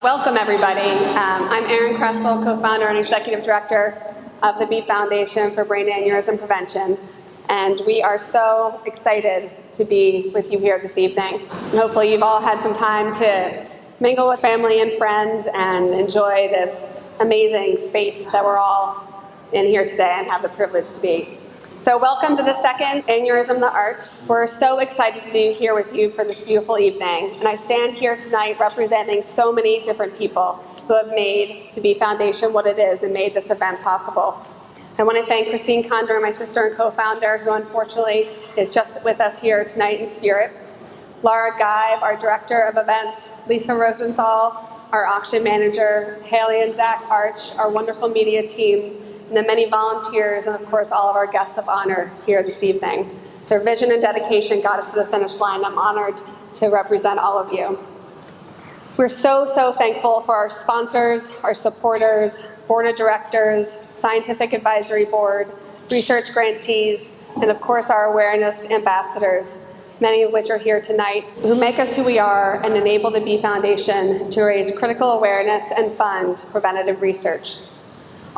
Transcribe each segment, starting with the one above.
Welcome, everybody. I'm Erin Kreszl, co-founder and executive director of the B Foundation for Brain Aneurysm Prevention, and we are so excited to be with you here this evening. Hopefully you've all had some time to mingle with family and friends and enjoy this amazing space that we're all in here today and have the privilege to be. So welcome to the second Aneurysm the Art. We're so excited to be here with you for this beautiful evening. And I stand here tonight representing so many different people who have made the B Foundation what it is and made this event possible. I want to thank Christine Condor, my sister and co-founder, who unfortunately is just with us here tonight in spirit. Laura Geib, our director of events. Lisa Rosenthal, our auction manager. Haley and Zach Arch, our wonderful media team. And the many volunteers, and of course all of our guests of honor here this evening. Their vision and dedication got us to the finish line. I'm honored to represent all of you. We're so thankful for our sponsors, our supporters, board of directors, scientific advisory board, research grantees, and of course our awareness ambassadors, many of which are here tonight, who make us who we are and enable the B Foundation to raise critical awareness and fund preventative research.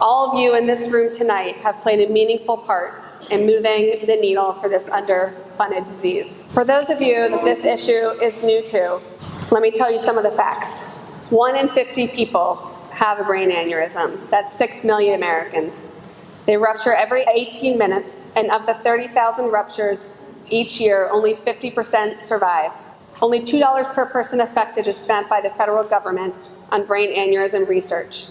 All of you in this room tonight have played a meaningful part in moving the needle for this underfunded disease. For those of you that this issue is new to, let me tell you some of the facts. 1 in 50 people have a brain aneurysm. That's 6 million Americans. They rupture every 18 minutes, and of the 30,000 ruptures each year, only 50% survive. Only $2 per person affected is spent by the federal government on brain aneurysm research.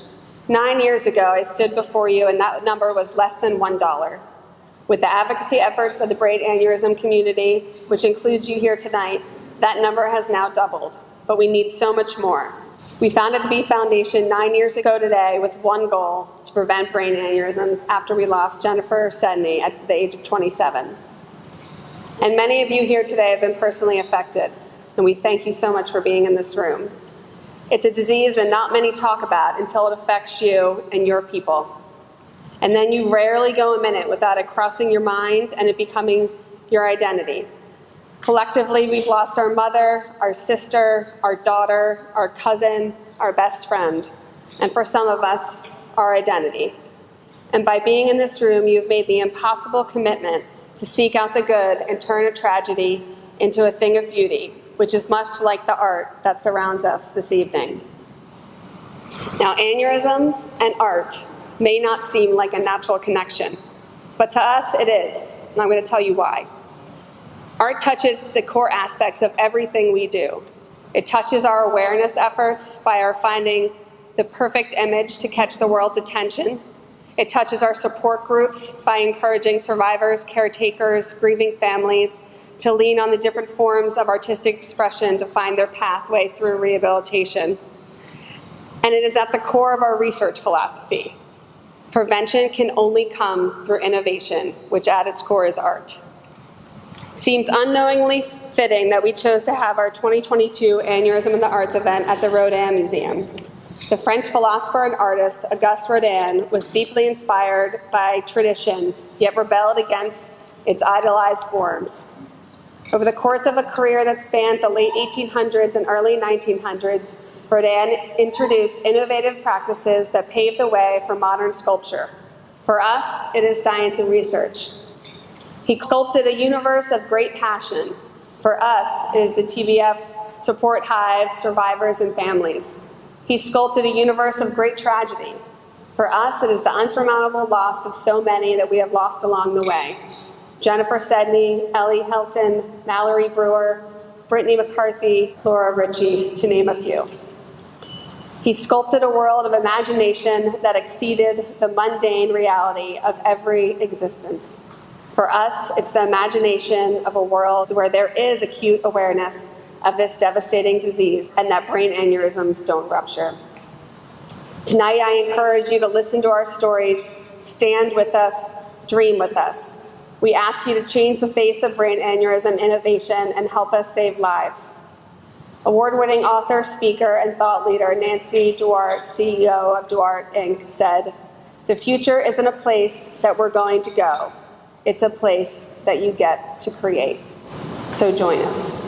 9 years ago, I stood before you and that number was less than $1. With the advocacy efforts of the brain aneurysm community, which includes you here tonight, that number has now doubled, but we need so much more. We founded the B Foundation 9 years ago today with one goal: to prevent brain aneurysms after we lost Jennifer Sedney at the age of 27. And many of you here today have been personally affected, and we thank you so much for being in this room. It's a disease that not many talk about until it affects you and your people. And then you rarely go a minute without it crossing your mind and it becoming your identity. Collectively, we've lost our mother, our sister, our daughter, our cousin, our best friend, and for some of us, our identity. And by being in this room, you've made the impossible commitment to seek out the good and turn a tragedy into a thing of beauty, which is much like the art that surrounds us this evening. Now, aneurysms and art may not seem like a natural connection, but to us it is, and I'm going to tell you why. Art touches the core aspects of everything we do. It touches our awareness efforts by our finding the perfect image to catch the world's attention. It touches our support groups by encouraging survivors, caretakers, grieving families, to lean on the different forms of artistic expression to find their pathway through rehabilitation. And it is at the core of our research philosophy. Prevention can only come through innovation, which at its core is art. Seems unknowingly fitting that we chose to have our 2022 Aneurysm in the Arts event at the Rodin Museum. The French philosopher and artist Auguste Rodin was deeply inspired by tradition, yet rebelled against its idolized forms. Over the course of a career that spanned the late 1800s and early 1900s, Rodin introduced innovative practices that paved the way for modern sculpture. For us, it is science and research. He sculpted a universe of great passion. For us, it is the TBF support hive, survivors, and families. He sculpted a universe of great tragedy. For us, it is the unsurmountable loss of so many that we have lost along the way. Jennifer Sedney, Ellie Helton, Mallory Brewer, Brittany McCarthy, Laura Ritchie, to name a few. He sculpted a world of imagination that exceeded the mundane reality of every existence. For us, it's the imagination of a world where there is acute awareness of this devastating disease and that brain aneurysms don't rupture. Tonight, I encourage you to listen to our stories, stand with us, dream with us. We ask you to change the face of brain aneurysm innovation and help us save lives. Award-winning author, speaker, and thought leader Nancy Duarte, CEO of Duarte Inc., said, "The future isn't a place that we're going to go. It's a place that you get to create." So join us.